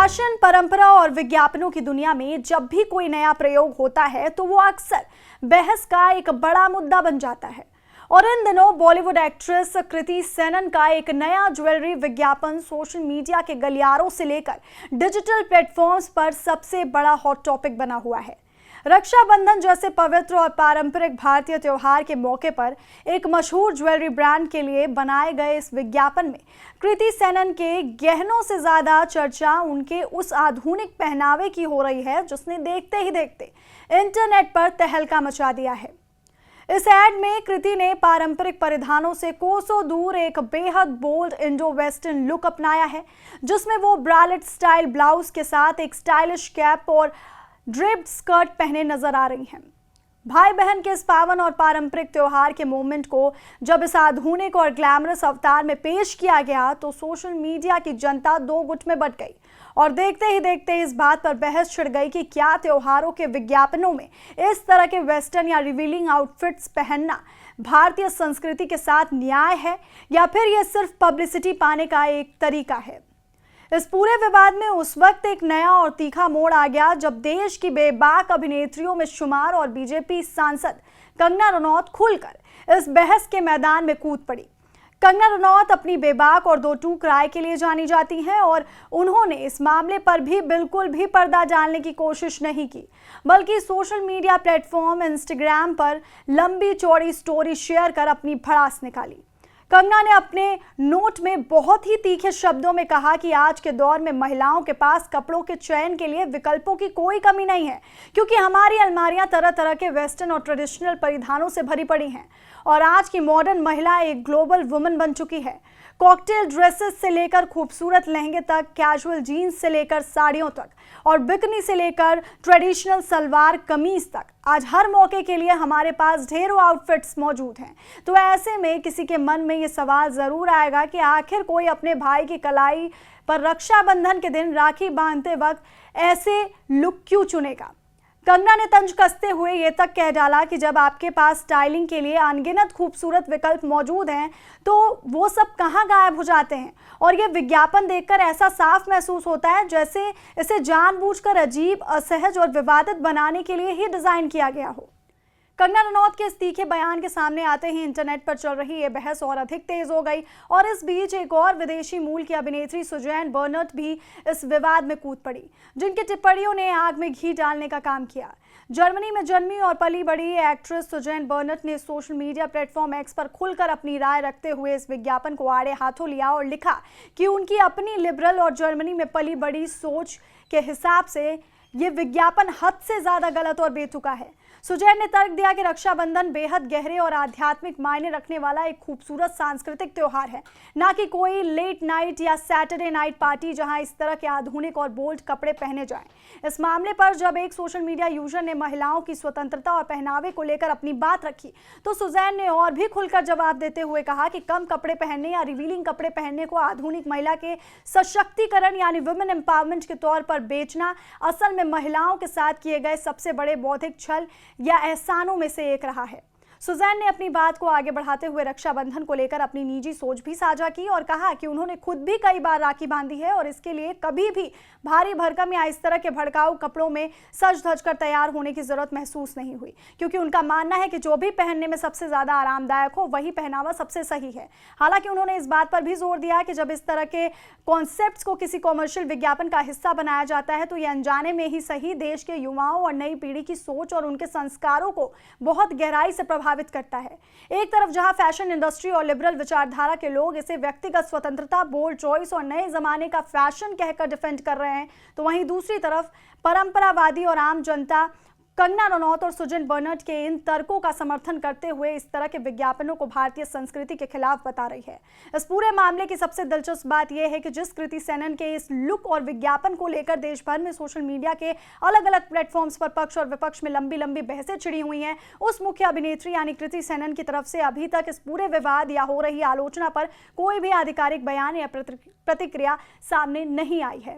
Fashion, परंपरा और विज्ञापनों की दुनिया में जब भी कोई नया प्रयोग होता है तो वो अक्सर बहस का एक बड़ा मुद्दा बन जाता है। और इन दिनों बॉलीवुड एक्ट्रेस कृति सेनन का एक नया ज्वेलरी विज्ञापन सोशल मीडिया के गलियारों से लेकर डिजिटल प्लेटफॉर्म्स पर सबसे बड़ा हॉट टॉपिक बना हुआ है। रक्षाबंधन जैसे पवित्र और पारंपरिक भारतीय त्योहार के मौके पर एक मशहूर ज्वेलरी ब्रांड के लिए बनाए गए इस विज्ञापन में कृति सेनन के गहनों से ज्यादा चर्चा उनके उस आधुनिक पहनावे की हो रही है जिसने देखते ही देखते इंटरनेट पर तहलका मचा दिया है। इस एड में कृति ने पारंपरिक परिधानों से कोसों दूर एक बेहद बोल्ड इंडो वेस्टर्न लुक अपनाया है, जिसमें वो ब्रालेट स्टाइल ब्लाउज के साथ एक स्टाइलिश कैप और ड्रेप्ड स्कर्ट पहने नजर आ रही हैं। भाई बहन के इस पावन और पारंपरिक त्योहार के मोमेंट को जब इस आधुनिक और ग्लैमरस अवतार में पेश किया गया तो सोशल मीडिया की जनता दो गुट में बंट गई और देखते ही देखते इस बात पर बहस छिड़ गई कि क्या त्योहारों के विज्ञापनों में इस तरह के वेस्टर्न या रिवीलिंग आउटफिट्स पहनना भारतीय संस्कृति के साथ न्याय है या फिर यह सिर्फ पब्लिसिटी पाने का एक तरीका है। इस पूरे विवाद में उस वक्त एक नया और तीखा मोड़ आ गया जब देश की बेबाक अभिनेत्रियों में शुमार और बीजेपी सांसद कंगना रनौत खुलकर इस बहस के मैदान में कूद पड़ी। कंगना रनौत अपनी बेबाक और दो टूक राय के लिए जानी जाती हैं और उन्होंने इस मामले पर भी बिल्कुल भी पर्दा डालने की कोशिश नहीं की, बल्कि सोशल मीडिया प्लेटफॉर्म इंस्टाग्राम पर लंबी चौड़ी स्टोरी शेयर कर अपनी भड़ास निकाली। कंगना ने अपने नोट में बहुत ही तीखे शब्दों में कहा कि आज के दौर में महिलाओं के पास कपड़ों के चयन के लिए विकल्पों की कोई कमी नहीं है, क्योंकि हमारी अलमारियां तरह तरह के वेस्टर्न और ट्रेडिशनल परिधानों से भरी पड़ी हैं और आज की मॉडर्न महिला एक ग्लोबल वुमन बन चुकी है। कॉकटेल ड्रेसेस से लेकर खूबसूरत लहंगे तक, कैजुअल जीन्स से लेकर साड़ियों तक और बिकनी से लेकर ट्रेडिशनल सलवार कमीज तक, आज हर मौके के लिए हमारे पास ढेरों आउटफिट्स मौजूद हैं। तो ऐसे में किसी के मन में ये सवाल जरूर आएगा कि आखिर कोई अपने भाई की कलाई पर रक्षाबंधन के दिन राखी बांधते वक्त ऐसे लुक क्यों चुनेगा। कंगना ने तंज कसते हुए ये तक कह डाला कि जब आपके पास स्टाइलिंग के लिए अनगिनत खूबसूरत विकल्प मौजूद हैं तो वो सब कहाँ गायब हो जाते हैं। और ये विज्ञापन देखकर ऐसा साफ महसूस होता है जैसे इसे जानबूझकर अजीब, असहज और विवादित बनाने के लिए ही डिजाइन किया गया हो। कंगना रनौत के इस तीखे बयान के सामने आते ही इंटरनेट पर चल रही ये बहस और अधिक तेज हो गई और इस बीच एक और विदेशी मूल की अभिनेत्री सुजैन बर्नट भी इस विवाद में कूद पड़ी, जिनकी टिप्पणियों ने आग में घी डालने का काम किया। जर्मनी में जन्मी और पली बड़ी एक्ट्रेस सुजैन बर्नट ने सोशल मीडिया प्लेटफॉर्म एक्स पर खुलकर अपनी राय रखते हुए इस विज्ञापन को आड़े हाथों लिया और लिखा कि उनकी अपनी लिबरल और जर्मनी में पली बड़ी सोच के हिसाब से ये विज्ञापन हद से ज्यादा गलत और बेतुका है। सुजैन ने तर्क दिया कि रक्षाबंधन बेहद गहरे और आध्यात्मिक मायने रखने वाला एक खूबसूरत सांस्कृतिक त्योहार है, ना कि कोई लेट नाइट या सैटरडे नाइट पार्टी जहां इस तरह के आधुनिक और बोल्ड कपड़े पहने जाएं। इस मामले पर जब एक सोशल मीडिया यूजर ने महिलाओं की स्वतंत्रता और पहनावे को लेकर अपनी बात रखी तो सुजैन ने और भी खुलकर जवाब देते हुए कहा कि कम कपड़े पहनने या रिवीलिंग कपड़े पहनने को आधुनिक महिला के सशक्तिकरण यानी वुमेन एम्पावरमेंट के तौर पर बेचना असल में महिलाओं के साथ किए गए सबसे बड़े बौद्धिक छल या एहसानों में से एक रहा है। सुजैन ने अपनी बात को आगे बढ़ाते हुए रक्षाबंधन को लेकर अपनी निजी सोच भी साझा की और कहा कि उन्होंने खुद भी कई बार राखी बांधी है और इसके लिए कभी भी भारी भरकम या इस तरह के भड़काऊ कपड़ों में सज धज कर तैयार होने की जरूरत महसूस नहीं हुई, क्योंकि उनका मानना है कि जो भी पहनने में सबसे ज्यादा आरामदायक हो वही पहनावा सबसे सही है। हालांकि उन्होंने इस बात पर भी जोर दिया कि जब इस तरह के कॉन्सेप्ट्स को किसी कॉमर्शियल विज्ञापन का हिस्सा बनाया जाता है तो ये अनजाने में ही सही देश के युवाओं और नई पीढ़ी की सोच और उनके संस्कारों को बहुत गहराई से प्रभावित करता है। एक तरफ जहां फैशन इंडस्ट्री और लिबरल विचारधारा के लोग इसे व्यक्तिगत स्वतंत्रता, बोल्ड चॉइस और नए जमाने का फैशन कहकर डिफेंड कर रहे हैं, तो वहीं दूसरी तरफ परंपरावादी और आम जनता कंगना रनौत और सुजैन बर्नट के इन तर्कों का समर्थन करते हुए इस तरह के विज्ञापनों को भारतीय संस्कृति के खिलाफ बता रही है। इस पूरे मामले की सबसे दिलचस्प बात यह है कि जिस कृति सेनन के इस लुक और विज्ञापन को लेकर देश भर में सोशल मीडिया के अलग अलग प्लेटफॉर्म्स पर पक्ष और विपक्ष में लंबी लंबी बहसें छिड़ी हुई हैं, उस मुख्य अभिनेत्री यानी कृति सेनन की तरफ से अभी तक इस पूरे विवाद या हो रही आलोचना पर कोई भी आधिकारिक बयान या प्रतिक्रिया सामने नहीं आई है।